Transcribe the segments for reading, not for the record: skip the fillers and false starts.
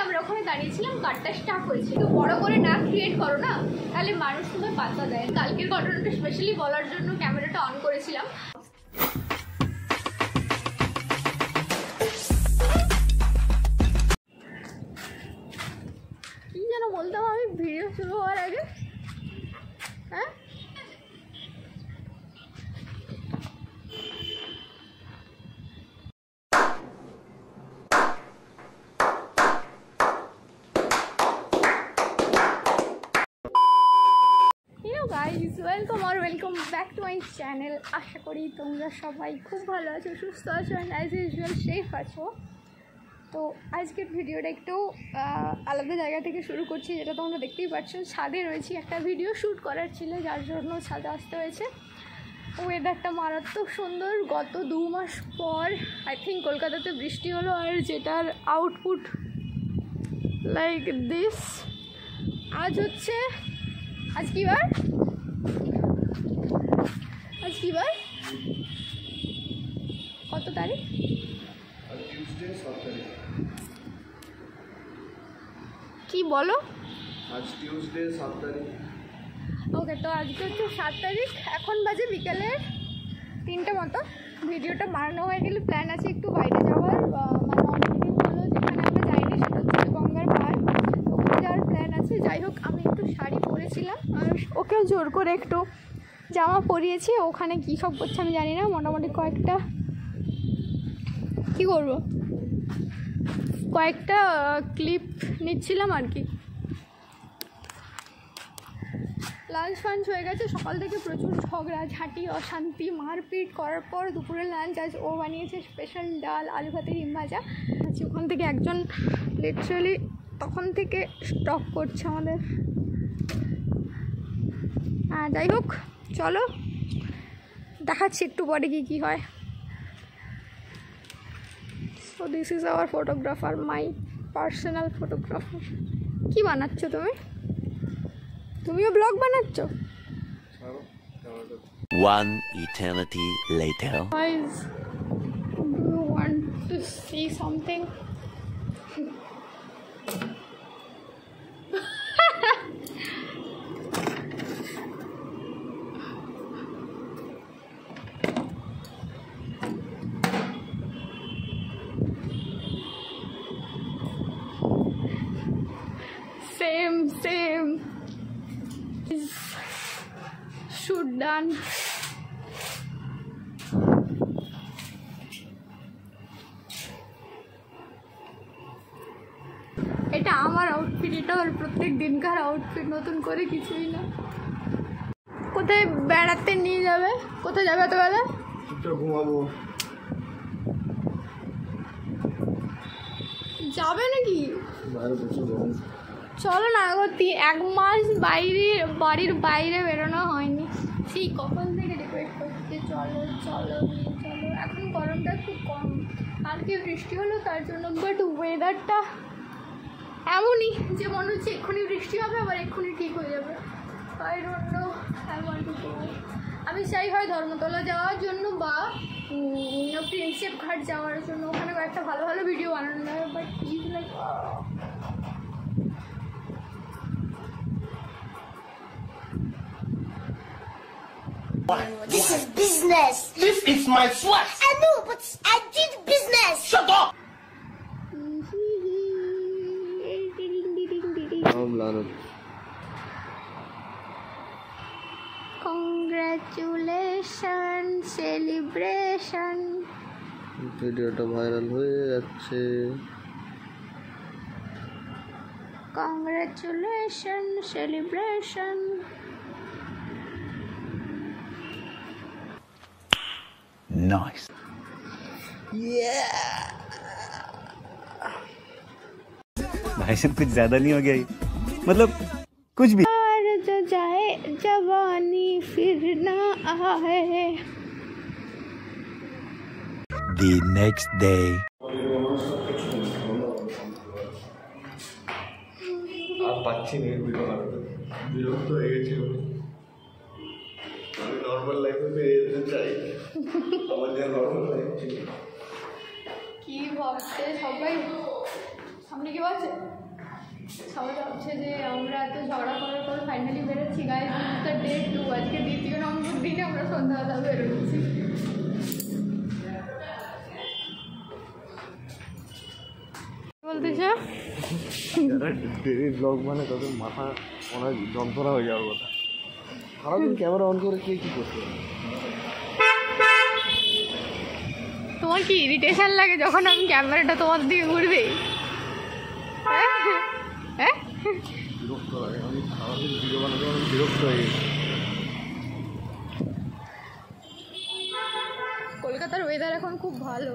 আমরা ওখানে দাঁড়িয়েছিলাম, কার্ডটা স্টার্ট হয়েছে। তো বড় করে না ক্রিয়েট করো না, তাহলে মানুষ তোমায় পাত্তা দেয়। কালকের ঘটনাটা স্পেশালি বলার জন্য ক্যামেরাটা অন করেছিলাম। কি যেন বলতাম আমি ভিডিও শুরু হওয়ার আগে, হ্যাঁ গাইজ, ওয়েলকাম আর welcome back to my channel. আশা করি তোমরা সবাই খুব ভালো আছো, সুস্থ আছো অ্যান্ড অ্যাজ ইউজুয়াল সেফ আছো। তো আজকের ভিডিওটা একটু আলাদা জায়গা থেকে শুরু করছি, যেটা তোমরা দেখতেই পাচ্ছ। ছাদে রয়েছি, একটা ভিডিও শ্যুট করার ছিল, যার জন্য ছাদে আসতে হয়েছে। ওয়েদারটা মারাত্মক সুন্দর। গত 2 মাস পর আই থিঙ্ক কলকাতাতে বৃষ্টি হলো, আর যেটার আউটপুট লাইক দিস। আজ হচ্ছে আজ কি বার কত তারিখ? কি বলো? আজ টিউসডে 7 তারিখ। ওকে, তো আজকে হচ্ছে 7 তারিখ। এখন বাজে বিকেলের 3টে মতো। ভিডিওটা বানানো হয়ে গেলে প্ল্যান আছে একটু বাইরে যাওয়ার, মানে অনেকদিন হলো যেখানে আমরা যাইনি, সেটা হচ্ছে গঙ্গার পাড়। ওখানে যাওয়ার প্ল্যান আছে। যাই হোক, আমি একটু শাড়ি পরেছিলাম আর ওকেও জোর করে একটু জামা পরিয়েছি। ওখানে কী সব করছে আমি জানি না। মোটামুটি কয়েকটা ক্লিপ নিচ্ছিলাম আর কি। লাঞ্চ ফাঞ্চ হয়ে গেছে। সকাল থেকে প্রচুর ঝগড়া ঝাঁটি অশান্তি মারপিট করার পর দুপুরে লাঞ্চ আজ ও বানিয়েছে স্পেশাল ডাল, আলু ভাতে, ডিম ভাজা। আচ্ছা, ওখান থেকে একজন লিটারালি তখন থেকে স্টপ করছে আমাদের। যাই হোক, চলো দেখাচ্ছি একটু পরে কী হয়। So this is our photographer, my personal photographer. কি বানাচ্ছ তুমি? তুমিও ব্লগ বানাচ্ছ? One eternity later. Guys, do you want to see something? Same. Shoot done. এটা আমার আউটফিট, এটা ওর প্রত্যেক দিনকার আউটফিট, নতুন করে কিছুই না। কোথায় বেড়াতে নিয়ে যাবে? কোথায় যাবে এত বেলা? ঘুমাবো। যাবে নাকি? চলো না, 1 মাস বাড়ির বাইরে বেরোনো হয়নি। সেই কখন থেকে রিকোয়েস্ট করছে চলো। এখন গরমটা খুব কম, কালকে বৃষ্টি হলো তার জন্য। বাট ওয়েদারটা এমনই যে মনে হচ্ছে এক্ষুনি বৃষ্টি হবে, আবার এক্ষুনি ঠিক হয়ে যাবে। I don't know I want to go. আমি চাই হয় ধর্মতলা যাওয়ার জন্য বা প্রিন্সেপ ঘাট যাওয়ার জন্য, ওখানে একটা ভালো ভালো ভিডিও বানানো যাবে। But is like This is business. This is my flat. I know, but I did business. Shut up. Congratulations, celebration. ভিডিওটা ভাইরাল হয়ে যাচ্ছে। Congratulations, celebration. Nice. Yeah. भाई साहब कुछ ज्यादा नहीं हो गया ये? मतलब कुछ भी। और जो जाए जवानी फिर ना आए। The next day. আর পাচ্ছি না ভিডিও বানাতে, বিরক্ত হয়ে গেছি। আমি নর্মাল লাইফে যেতে চাই, আমার যা নর্মাল লাইফ ছিল। কি ভাবছে সবাই? সামনে কেউ আছে? সবাই ভাবছে যে আমরা এত ঝগড়া করার পর ফাইনালি বেরোচ্ছি গাইজ, তো ডে 2, আজকে 2 নম্বর দিনে আমরা সন্ধ্যাবেলা বেরোচ্ছি। বলতেছ ডেলি ব্লগ মানে তাদের মাথা অনেক যন্ত্রণা হয়ে যাওয়ার কথা। সারাদিন ক্যামেরা অন করে কে কী করতে? তোমার কি ইরিটেশন লাগে যখন আমি ক্যামেরাটা তোমার দিকে ঘুরবে? হ্যাঁ, বিরক্ত লাগে। আমি সারাদিন ভিডিও বানাতে অনেক বিরক্ত হয়ে গেছি। কলকাতার ওয়েদার এখন খুব ভালো,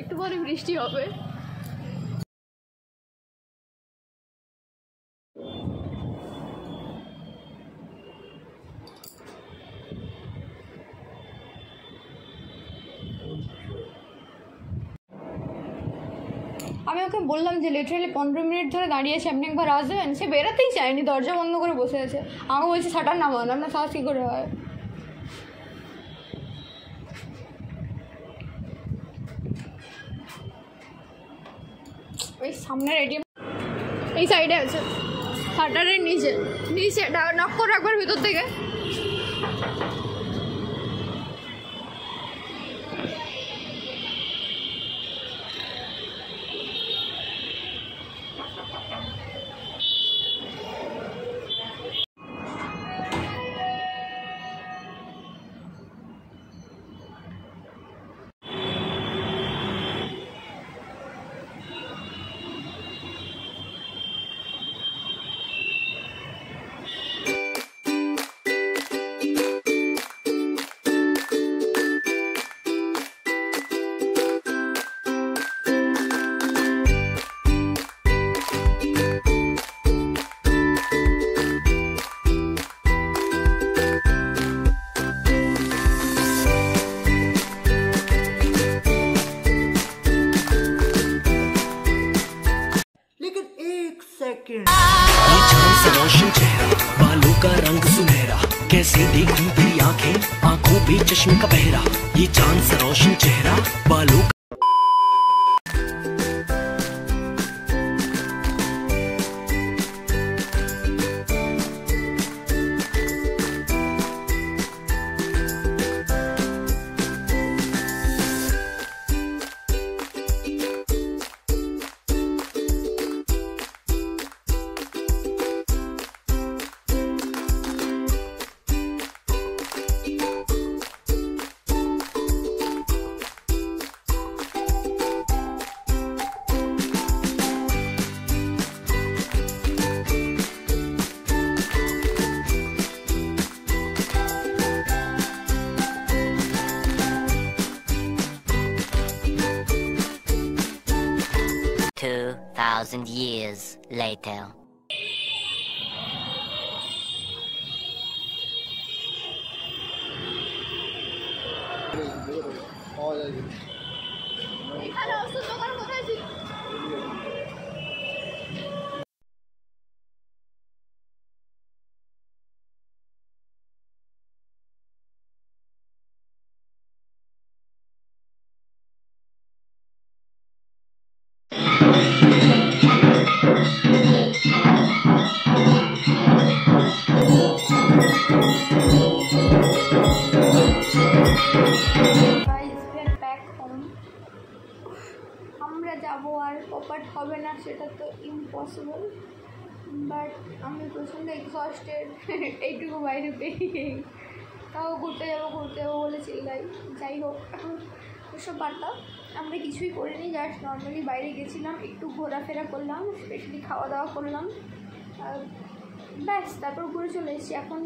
একটু পরে বৃষ্টি হবে। আমি ওকে বললাম যে লিটারালি 15 মিনিট ধরে দাঁড়িয়েছে, আপনি একবার আসবেন। সে বেরোতেই চায়নি, দরজা বন্ধ করে বসে আছে। আমাকে বলছে শাটার নামান, আপনার সাহস কী করে হয়? ওই সামনের এটিএম এই সাইডে আছে, শাটারের নিচে নিচে নক করে একবার ভিতর থেকে। ये चांद सा रोशन चेहरा, बालों का रंग सुनहरा, कैसे देखूं तेरी आंखें, आंखों पे चश्मे का पहरा। ये चांद सा रोशन चेहरा, बालों Thousand years later. এখানে ওষুধ দোকান কোথায় ছিল? আমরা যাবো আর প্রপার হবে না সেটা তো ইম্পসিবল, বাট আমি প্রচণ্ড এক্সস্টেড এইটুকু বাইরে পেয়ে, তাও ঘুরতে যাবো বলে চিল্লাই। যাই হোক, ওসব বার্তা আমরা কিছুই করিনি, জাস্ট নর্মালি বাইরে গেছিলাম, একটু ঘোরাফেরা করলাম, স্পেশালি খাওয়া দাওয়া করলাম, ব্যাস তারপর ঘুরে চলে এসেছি। এখন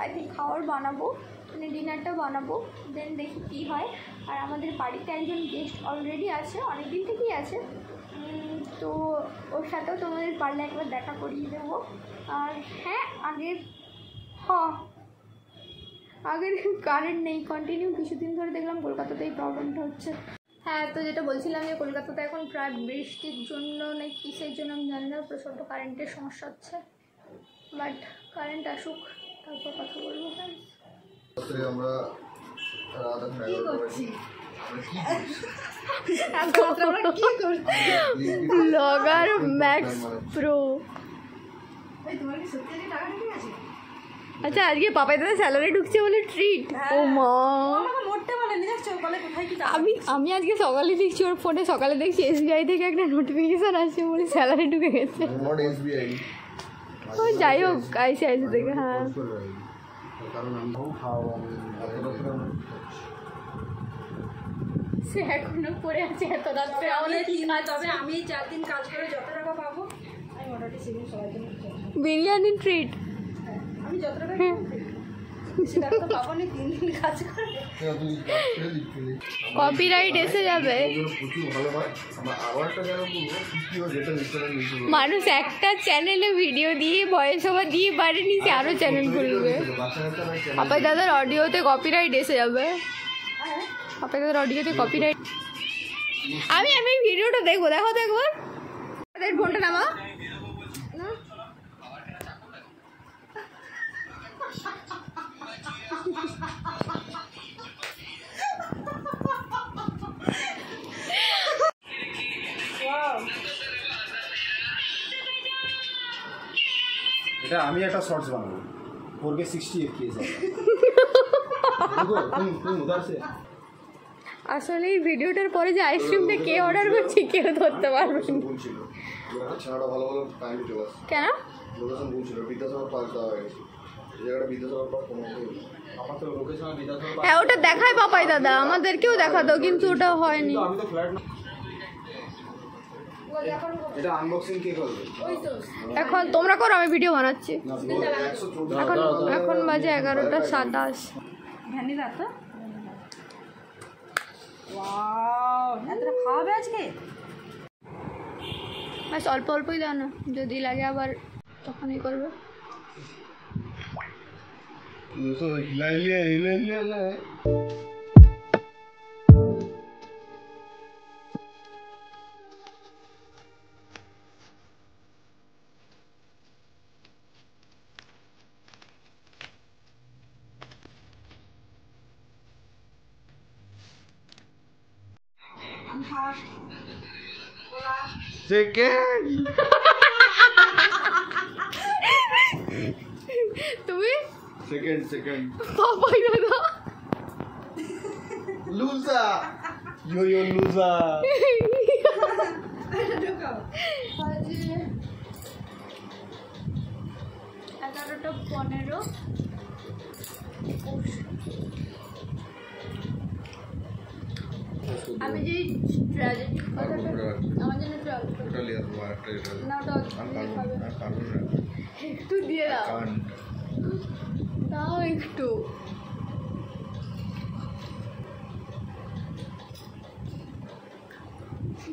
আই থিঙ্ক খাওয়ার বানাবো, মানে ডিনারটা বানাবো, দেন দেখি কী হয়। আর আমাদের বাড়িতে একজন গেস্ট অলরেডি আছে, অনেক দিন থেকেই আছে, তো ওর সাথেও তোমাদের পারলে একবার দেখা করিয়ে দেবো। আর হ্যাঁ, আগের কারেন্ট নেই কন্টিনিউ কিছুদিন ধরে, দেখলাম কলকাতাতে এই প্রবলেমটা হচ্ছে। হ্যাঁ, তো যেটা বলছিলাম যে কলকাতাতে এখন প্রায় বৃষ্টির জন্য না কিসের জন্য আমি জানি না, প্রচণ্ড কারেন্টের সমস্যা হচ্ছে, বাট কারেন্ট আসুক তারপর কথা বলবো। আমরা রাত 11টা ব্লগার ম্যাক্স প্রো। আচ্ছা আজকে পাপাই দাদা স্যালারি ঢুকছে বলে ট্রিট। ও মা, আমি আজকে সকালে দেখছি ওর ফোনে, সকালে দেখছি SBI থেকে একটা নোটিফিকেশন আসছে বলে স্যালারি ঢুকে গেছে। ও যাই হোক ICICI থেকে। হ্যাঁ সে এখনো পড়ে আছে এত রাত্রে। তবে আমি 4 দিন কাজ করে যত টাকা পাবো আমি মোটামুটি সেদিন সবাই জন্য বিরিয়ানি ট্রিট। আমি যত টাকা পাবো না 3 দিন কাজ করে। কপিরাইট এসে যাবে। মানুষ একটা চ্যানেলে ভিডিও দিয়ে ভয়েস ওভার দিয়ে বাইরে নিচে আরো চ্যানেল খুলবে। পাপাই দাদার অডিওতে কপিরাইট এসে যাবে। পাপাই দাদার অডিওতে কপিরাইট। আমি ভিডিওটা দেখবো, দেখো তো একবার। ফোনটা নামা। এটা আমি একটা শর্টস বানাবো 4K 60 FPS। আসলে এই ভিডিওটার পরে যে আইসক্রিমটা কে অর্ডার করছে কেউ ধরতে পারবে না। ছাড়াটা ভালো ভালো টাইম চলে আসছে। কেন? লোকেশন বলছিল বিদ্যাসাগর পার্ক দেওয়া হয়ে গেছে। এই জায়গাটা বিদ্যাসাগর পার্ক কোনো আমার তো লোকেশন বিদ্যাসাগর। হ্যাঁ ওটা দেখায় পাপাই দাদা, আমাদেরকেও দেখাতো কিন্তু ওটা হয়নি। আমি তো ফ্ল্যাট না। এটা আনবক্সিং কে করবে? এখন তোমরা করো, আমি ভিডিও বানাচ্ছি। এখন বাজে 11:27। ভ্যানিলা তো ওয়াও, এতটা খাওয়াবে আজকে? ব্যাস অল্প অল্পই দাও না, যদি লাগে আবার তখনই করবে। তুমি সেকেন্ড পাপাই দাদা লুজা ইয়ো লুজা। 11:15। আমি যে ট্র্যাজেডি কথাটা আমার জন্য না একটু দিয়ে দাও একটু।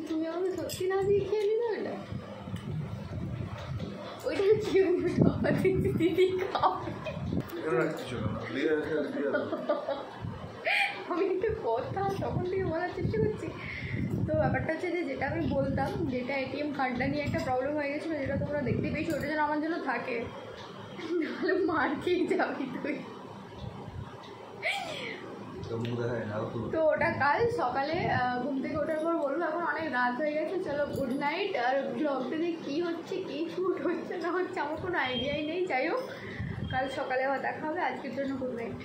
তুমি আমাকে সত্যি না দিয়ে খেয়ে নিলে ওইটা কি দিদি খাও। আমি একটু কথা তখন থেকে বলার চেষ্টা করছি। তো ব্যাপারটা হচ্ছে যে যেটা আমি বলতাম, যেটা ATM কার্ডটা নিয়ে একটা প্রবলেম হয়ে গেছিলো, যেটা তোমরা দেখতে পেয়েছো, ওটা যেন আমার জন্য থাকে, নাহলে মার খেয়ে যাবি তুই। তো ওটা কাল সকালে ঘুম থেকে ওঠার পর বলবো। এখন অনেক রাত হয়ে গেছে, চলো গুড নাইট। আর ব্লগটা দিয়ে কী হচ্ছে, কী শ্যুট হচ্ছে না হচ্ছে আমার কোনো আইডিয়াই নেই। যাই হোক, কাল সকালে আবার দেখা হবে। আজকের জন্য good night.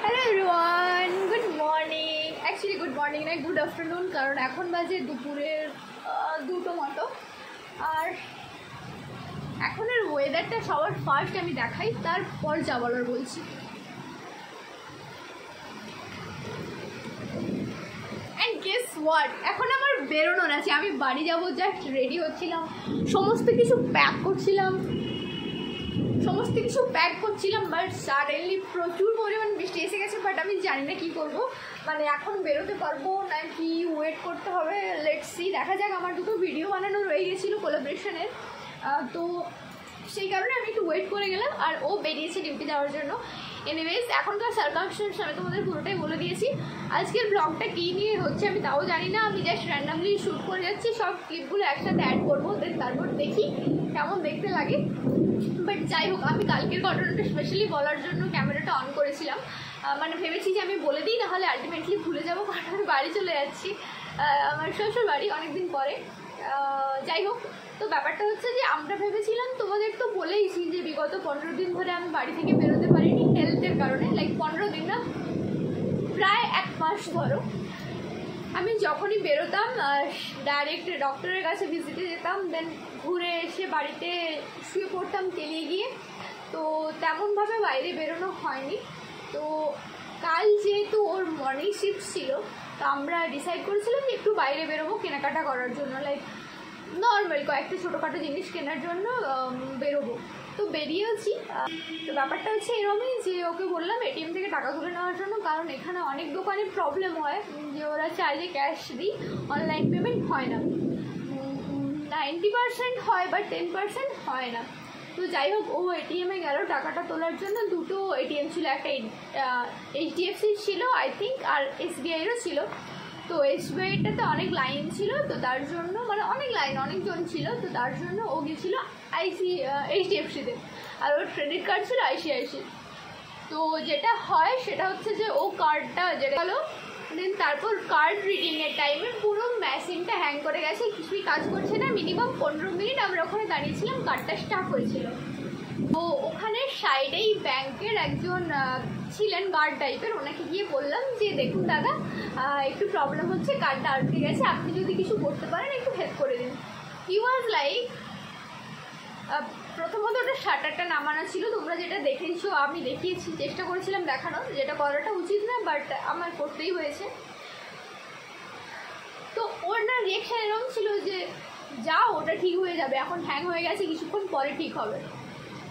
Hello everyone, good morning. Actually good morning নয়, গুড আফটারনুন, কারণ এখন বাজে দুপুরের 2টো মতো। আর এখনের ওয়েদারটা সবার ফার্স্ট আমি দেখাই, তারপর যা বলার বলছি। অ্যান্ড গেস হোয়াট, এখন আমার বেরোনোর আছে। আমি বাড়ি যাব, জাস্ট রেডি হচ্ছিলাম, সমস্ত কিছু প্যাক করছিলাম, বাট সাডেনলি প্রচুর পরিমাণ বৃষ্টি এসে গেছে। বাট আমি জানি না কী করবো, মানে এখন বেরোতে পারবো না কি ওয়েট করতে হবে, লেটস সি, দেখা যাক। আমার 2টো ভিডিও বানানো রয়ে গেছিলো কোলাবরেশনের, তো সেই কারণে আমি একটু ওয়েট করে গেলাম। আর ও বেরিয়েছে ডিউটি যাওয়ার জন্য। এনিওয়েজ, এখনকার সার্কামস্টেন্স আমি তোমাদের পুরোটাই বলে দিয়েছি। আজকের ব্লগটা কী নিয়ে হচ্ছে আমি তাও জানি না, আমি জাস্ট র্যান্ডামলি শ্যুট করে যাচ্ছি। সব ক্লিপগুলো একসাথে অ্যাড করবো, দেন তারপর দেখি কেমন দেখতে লাগে। বাট যাই হোক, আমি কালকের ঘটনাটা স্পেশালি বলার জন্য ক্যামেরাটা অন করেছিলাম। মানে ভেবেছি যে আমি বলে দিই, নাহলে আলটিমেটলি ভুলে যাবো, কারণ আমি বাড়ি চলে যাচ্ছি, আমার শ্বশুর বাড়ি অনেকদিন পরে। যাই হোক, তো ব্যাপারটা হচ্ছে যে আমরা ভেবেছিলাম, তোমাদের তো বলেইছি যে বিগত 15 দিন ধরে আমি বাড়ি থেকে বেরোতে পারিনি হেলথের কারণে, লাইক 15 দিন না, প্রায় 1 মাস ধরো। আমি যখনই বেরোতাম ডাইরেক্ট ডক্টরের কাছে ভিজিটে যেতাম, দেন ঘুরে এসে বাড়িতে শুয়ে পড়তাম তেলিয়ে গিয়ে, তো তেমনভাবে বাইরে বেরোনো হয়নি। তো কাল যেহেতু ওর মর্নিং শিফট ছিল, তো আমরা ডিসাইড করেছিলাম যে একটু বাইরে বেরোবো কেনাকাটা করার জন্য, লাইক নর্মাল কয়েকটা ছোটোখাটো জিনিস কেনার জন্য বেরোবো। তো বেরিয়েছি। তো ব্যাপারটা হচ্ছে এরকমই যে ওকে বললাম এটিএম থেকে টাকা তুলে নেওয়ার জন্য, কারণ এখানে অনেক দোকানে প্রবলেম হয় যে ওরা চায় যে ক্যাশ দিই, অনলাইন পেমেন্ট হয় না, 90% হয় বাট 10% হয় না। তো যাই হোক, ও এটিএমে গেল টাকাটা তোলার জন্য। দুটো এটিএম ছিল, একটা এইচডিএফসি ছিল আই থিঙ্ক, আর এসবিআইয়েরও ছিল। তো এসবিআইটাতে অনেক লাইন ছিল, তো তার জন্য মানে অনেক লাইন, অনেকজন ছিল, তো তার জন্য ও গিয়েছিল এইচডিএফসিতে, আর ওর ক্রেডিট কার্ড ছিল আইসিআইসি। তো যেটা হয় সেটা হচ্ছে যে ও কার্ডটা যেটা হলো, দেন তারপর কার্ড রিডিংয়ের টাইমে পুরো মেশিনটা হ্যাং করে গেছে, কিছুই কাজ করছে না। মিনিমাম 15 মিনিট আমরা ওখানে দাঁড়িয়েছিলাম, কার্ডটা স্টার্ট হয়েছিল। তো ওখানে সাইডেই ব্যাংকের একজন ছিলেন গার্ড টাইপের, ওনাকে গিয়ে বললাম যে দেখুন দাদা, একটু প্রবলেম হচ্ছে, কার্ডটা আটকে গেছে, আপনি যদি কিছু করতে পারেন একটু হেল্প করে দিন। হি ওয়াজ লাইক, প্রথমত ওটা শাটারটা নামানো ছিল, তোমরা যেটা দেখেছো, আমি দেখিয়েছি, চেষ্টা করেছিলাম দেখানোর, যেটা করাটা উচিত না বাট আমার করতেই হয়েছে। তো ওর না রিয়েকশান এরকম ছিল যে যা ওটা ঠিক হয়ে যাবে, এখন হ্যাং হয়ে গেছে, কিছুক্ষণ পরে ঠিক হবে।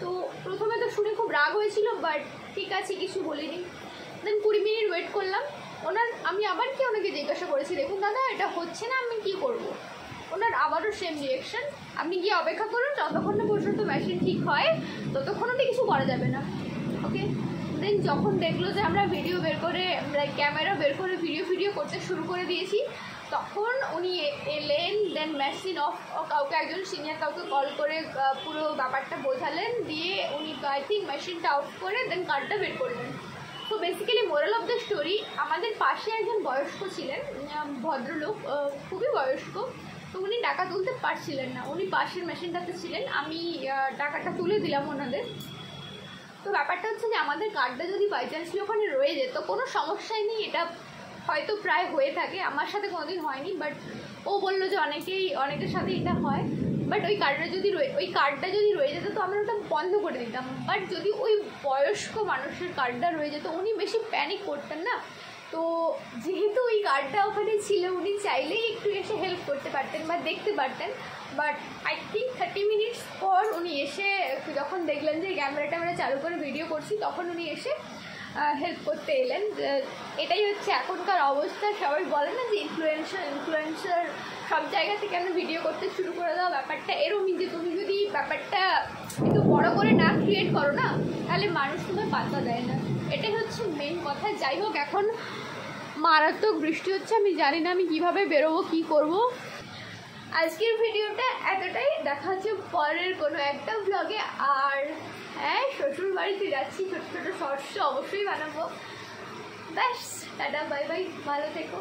তো প্রথমে তো শুনে খুব রাগ হয়েছিল, বাট ঠিক আছে কিছু বলিনি। দেন 20 মিনিট ওয়েট করলাম। আমি আবার কি ওনাকে জিজ্ঞাসা করেছি, দেখুন দাদা এটা হচ্ছে না, আমি কি করব। ওনার আবারও সেম রিয়েকশন, আপনি গিয়ে অপেক্ষা করুন, যতক্ষণ না পর্যন্ত মেশিন ঠিক হয় ততক্ষণ অব্দি কিছু করা যাবে না। ওকে, দেন যখন দেখলো যে আমরা ভিডিও বের করে, ক্যামেরা বের করে ভিডিও করতে শুরু করে দিয়েছি, তখন উনি এলেন, দেন মেশিন অফ, কাউকে একজন সিনিয়র কাউকে কল করে পুরো ব্যাপারটা বোঝালেন, দিয়ে উনি আই থিঙ্ক মেশিনটা অফ করে দেন কার্ডটা বের করলেন। তো basically moral of the story, আমাদের পাশে একজন বয়স্ক ছিলেন, ভদ্রলোক, খুবই বয়স্ক। তো উনি টাকা তুলতে পারছিলেন না, উনি পাশের মেশিনটাতে ছিলেন, আমি টাকাটা তুলে দিলাম ওনাদের। তো ব্যাপারটা হচ্ছে যে আমাদের কার্ডটা যদি বাই চান্সলি ওখানে রয়ে যেত, কোনো সমস্যাই নেই, এটা হয়তো প্রায় হয়ে থাকে, আমার সাথে কোনোদিন হয়নি, বাট ও বললো যে অনেকের সাথে এটা হয়। বাট ওই কার্ডটা যদি রয়ে যেত তো আমরা ওটা বন্ধ করে দিতাম। বাট যদি ওই বয়স্ক মানুষের কার্ডটা রয়ে যেত, উনি বেশি প্যানিক করতেন না। তো যেহেতু ওই কার্ডটা ওখানে ছিল, উনি চাইলেই একটু এসে হেল্প করতে পারতেন বা দেখতে পারতেন। বাট আই থিঙ্ক 30 মিনিটস পর উনি এসে, যখন দেখলেন যে ক্যামেরাটা আমরা চালু করে ভিডিও করছি, তখন উনি এসে হেল্প করতে এলেন। এটাই হচ্ছে এখনকার অবস্থা। সবাই বলে না যে ইনফ্লুয়েন্সার সব জায়গা থেকে আমরা ভিডিও করতে শুরু করে দেওয়া, ব্যাপারটা এরকমই যে তুমি যদি ব্যাপারটা একটু বড় করে না ক্রিয়েট করো না, তাহলে মানুষ তোমায় পাত্তা দেয় না, এটাই হচ্ছে মেন কথা। যাই হোক, এখন মারাত্মক বৃষ্টি হচ্ছে, আমি জানি না আমি কীভাবে বেরোবো, কী করবো। আজকের ভিডিওটা এতটাই, দেখা হচ্ছে পরের কোনো একটা ব্লগে। আর হ্যাঁ, শ্বশুর বাড়িতে যাচ্ছি, ছোটো ছোটো শর্টস অবশ্যই বানাবো। ব্যাস, টাটা, বাই বাই, ভালো থেকো।